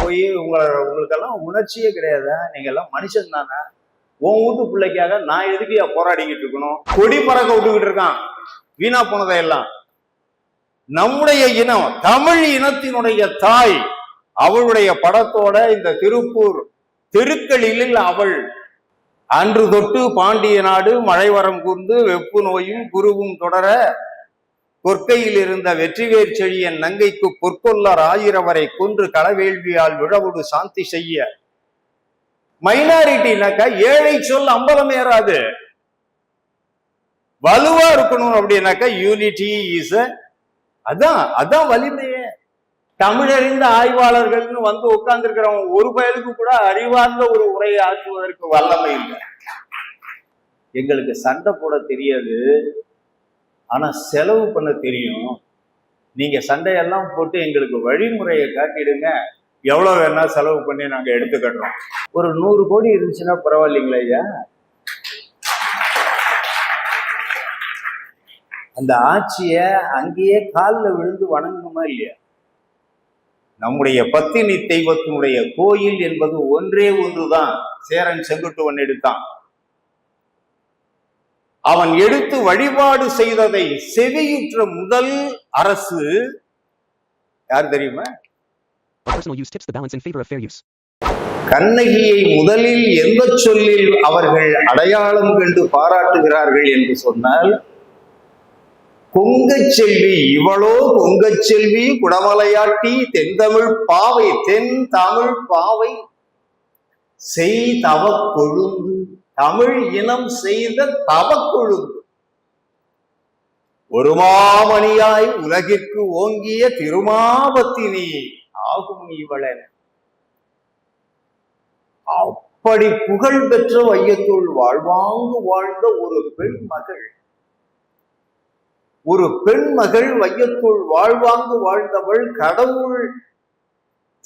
போய் உங்களுக்கெல்லாம் உணர்ச்சியே கிடையாது, நீங்க எல்லாம் மனுஷன் தானே, உன் வீட்டு பிள்ளைக்காக நான் எதுக்கு போராடிக்கிட்டு இருக்கணும், கொடி பறக்க விட்டுக்கிட்டு இருக்கான் வீணா போனதையெல்லாம். நம்முடைய இனம், தமிழ் இனத்தினுடைய தாய், அவளுடைய படத்தோட இந்த திருப்பூர் தெருக்களில் அவள் அன்று தொட்டு பாண்டிய நாடு மழைவரம் கூர்ந்து வெப்பு நோயும் குருவும் தொடர கொற்கையில் இருந்த வெற்றிவேர் செழியன் நங்கைக்கு பொற்கொள்ளர் 1000 வரை கொன்று களவேள்வியால் விழவுடு சாந்தி செய்ய. மைனாரிட்டினாக்கா ஏழை சொல் அம்பலம் ஏறாது. வலுவா இருக்கணும் அப்படின்னாக்கா யூனிட்டி இஸ் அதான் வலிமையே. தமிழறிந்த ஆய்வாளர்கள்னு வந்து உட்கார்ந்து இருக்கிறவங்க ஒரு பயலுக்கு கூட அறிவார்ந்த ஒரு உரையை ஆற்றுவதற்கு வல்லமை இல்லை. எங்களுக்கு சண்டை போட தெரியாது, ஆனா செலவு பண்ண தெரியும். நீங்க சண்டையெல்லாம் போட்டு எங்களுக்கு வழிமுறையை காட்டிடுங்க, எவ்வளவு வேணா செலவு பண்ணி நாங்க எடுத்துக்கட்டுறோம். ஒரு 100 கோடி இருந்துச்சுன்னா பரவாயில்லைங்களா ஐயா? அந்த ஆட்சிய அங்கேயே காலில் விழுந்து வணங்கணுமா இல்லையா? நம்முடைய பத்தினி தெய்வத்தினுடைய கோயில் என்பது ஒன்றே ஒன்றுதான். சேரன் செங்குட்டுவன் எடுத்தான். அவன் எடுத்து வழிபாடு செய்ததை செவியுற்ற முதல் அரசு யார் தெரியுமா? கண்ணகியை முதலில் எந்த சொல்லில் அவர்கள் அடையாளம் கண்டு பாராட்டுகிறார்கள் என்று சொன்னால், கொங்கச்செல்வி, இவளோ கொங்கச்செல்வி குடமலையாட்டி தென்தமிழ் பாவை, தென் தமிழ் பாவை செய் தவ கொழுந்து, தமிழ் இனம் செய்த தவ கொழுந்து, ஒரு மாமணியாய் உலகிற்கு ஓங்கிய திருமாபத்தினி ஆகும் இவளன். அப்படி புகழ் பெற்ற வையத்துள் வாழ்வாங்கு வாழ்ந்த ஒரு பெண் மகள், ஒரு பெண் மகள் வையத்துள் வாழ்வாங்கு வாழ்ந்தவள் கடவுள்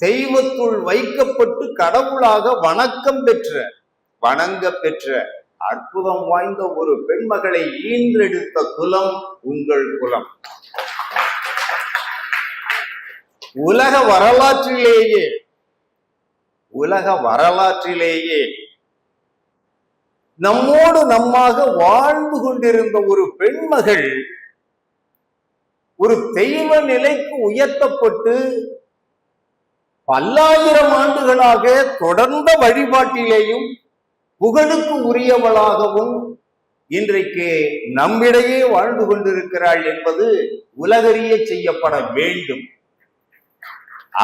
தெய்வத்துள் வைக்கப்பட்டு கடவுளாக வணங்க பெற்ற அற்புதம் வாய்ந்த ஒரு பெண்மகளை ஈன்றெடுத்த குலம் உங்கள் குலம். உலக வரலாற்றிலேயே நம்மோடு நம்மாக வாழ்ந்து கொண்டிருந்த ஒரு பெண்மகள் ஒரு தெய்வ நிலைக்கு உயர்த்தப்பட்டு பல்லாயிரம் ஆண்டுகளாக தொடர்ந்த வழிபாட்டிலேயும் புகழுக்கு உரியவளாகவும் இன்றைக்கு நம்மிடையே வாழ்ந்து கொண்டிருக்கிறாள் என்பது உலகறிய செய்யப்பட வேண்டும்.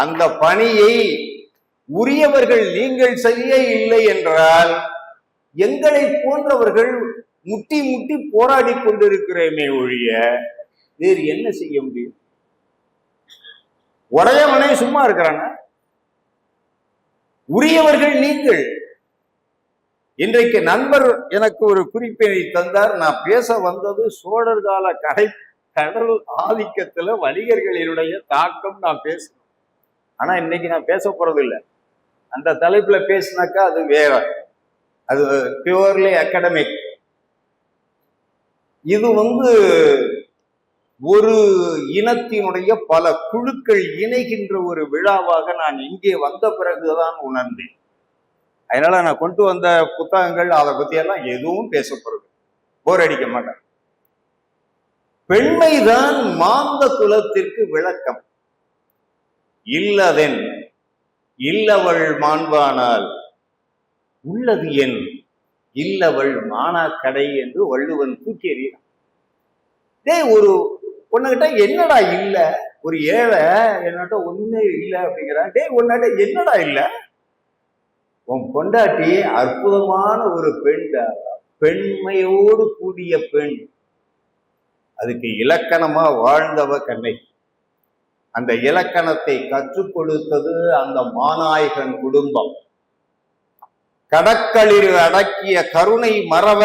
அந்த பணியை உரியவர்கள் நீங்கள் செய்ய இல்லை என்றால் எங்களை போன்றவர்கள் முட்டி முட்டி போராடி கொண்டிருக்கிறேமே ஒழிய வேறு என்ன செய்ய முடியும்? உடையவனே சும்மா இருக்கிறாங்க. உரியவர்கள் நீங்கள். இன்றைக்கு நண்பர் எனக்கு ஒரு குறிப்பினை தந்தார். நான் பேச வந்தது சோழர் கால கடல் ஆதிக்கத்துல வணிகர்களினுடைய தாக்கம் நான் பேசணும். ஆனா இன்னைக்கு நான் பேச போறது இல்லை. அந்த தலைப்புல பேசினாக்கா அது வேற, அது பியூர்லி அகாடமிக். இது ஒரு இனத்தினுடைய பல குழுக்கள் இணைகின்ற ஒரு விழாவாக நான் இங்கே வந்த பிறகுதான் உணர்ந்தேன். அதனால நான் கொண்டு வந்த புத்தகங்கள் அதை பத்தி எல்லாம் எதுவும் பேசப்படுது, போர் அடிக்க மாட்டேன். பெண்மைதான் மாந்த குலத்திற்கு விளக்கம். இல்லதென் இல்லவள் மாண்பானால் உள்ளது என் இல்லவள் மானாக்கடை என்று வள்ளுவன் தூக்கி எறிகிறான். ஒரு உன்கிட்ட என்னடா இல்ல, ஒரு ஏழை என்னட்ட ஒண்ணுமே இல்லை அப்படிங்கிறான். உன்கிட்ட என்னடா இல்ல? உன் பொண்டாட்டி அற்புதமான ஒரு பெண், பெண்மையோடு கூடிய பெண், அதுக்கு இலக்கணமா வாழ்ந்தவ கண்ணகி. அந்த இலக்கணத்தை கற்றுக் கொடுத்தது அந்த மாநாயகன் குடும்பம். கடற்களில் அடக்கிய கருணை மறவ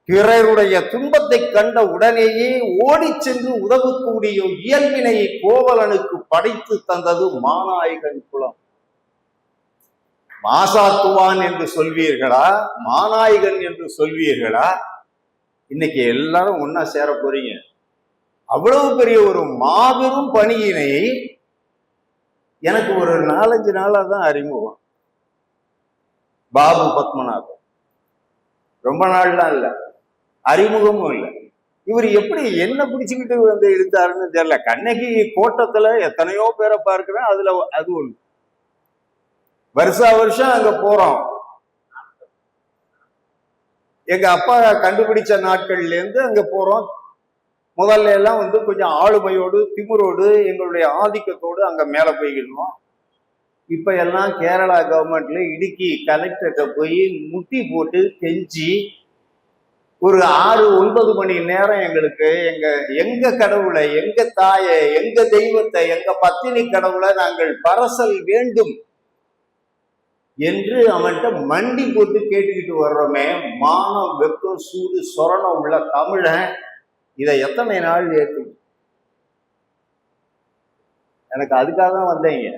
பிறருடைய துன்பத்தை கண்ட உடனேயே ஓடி சென்று உதவக்கூடிய இயல்பினையை கோவலனுக்கு படைத்து தந்தது மாநாயகன் குலம். மாசாத்துவான் என்று சொல்வீர்களா, மாநாயகன் என்று சொல்வீர்களா? இன்னைக்கு எல்லாரும் ஒன்னா சேர போறீங்க. அவ்வளவு பெரிய ஒரு மாபெரும் பணியினை எனக்கு ஒரு 4-5 நாளா தான் அறிமுகம். பாபு பத்மநாபன் ரொம்ப நாள்லாம் இல்ல, அறிமுகமும் இல்லை. இவர் எப்படி என்ன பிடிச்சுக்கிட்டு வந்து இழுத்தாருன்னு தெரியல. கண்ணகி கோட்டத்துல எத்தனையோ பேரை பார்க்கிறேன், அதுல அது ஒண்ணு. வருஷா வருஷம் அங்க போறோம். எங்க அப்பா கண்டுபிடிச்ச நாட்கள்ல இருந்து அங்க போறோம். முதல்ல எல்லாம் வந்து கொஞ்சம் ஆளுமையோடு திமிரோடு எங்களுடைய ஆதிக்கத்தோடு அங்க மேல போய்கிடணும். இப்ப எல்லாம் கேரளா கவர்மெண்ட்ல இடுக்கி கலெக்டர்கிட்ட போய் முட்டி போட்டு கெஞ்சி ஒரு 6-9 மணி நேரம் எங்களுக்கு எங்க கடவுளை, எங்க தாயை, எங்க தெய்வத்தை, எங்க பத்தினி கடவுளை நாங்கள் பரசல் வேண்டும் என்று அவன்கிட்ட மண்டி போட்டு கேட்டுக்கிட்டு வர்றோமே. மானம், வெப்பம், சூடு, சொரணம் உள்ள தமிழன் இதை எத்தனை நாள் ஏற்று? எனக்கு அதுக்காக தான் வந்தேங்க.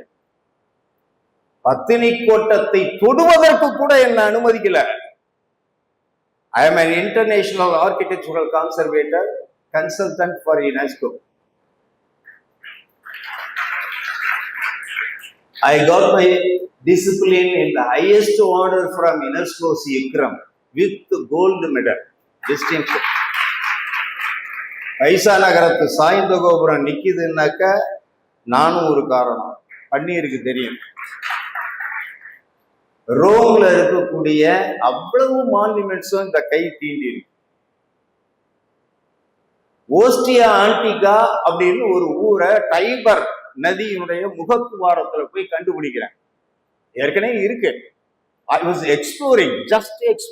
பத்தினி கோட்டத்தை தொடுவதற்கு கூட என்ன அனுமதிக்கல. I am an international architectural conservator, consultant for UNESCO. I got my discipline in the highest order from UNESCO's ICRAM with the gold medal distinction. பைசா நகரத்து சாய்ந்த கோபுரம் நிக்குதுன்னாக்க நானும் ஒரு காரணம். பன்னீருக்கு தெரியும். ரோம்ல இருக்கக்கூடிய அவ்வளவு மான்யூமெண்ட்ஸும் இந்த கை தீண்டி இருக்கு. ஓஸ்டியா ஆன்டிகா அப்படின்னு ஒரு ஊரை டைபர் நதியினுடைய முகத்துவாரத்துல போய் கண்டுபிடிக்கிறேன். ஏற்கனவே இருக்கு. I was exploring, just exploring.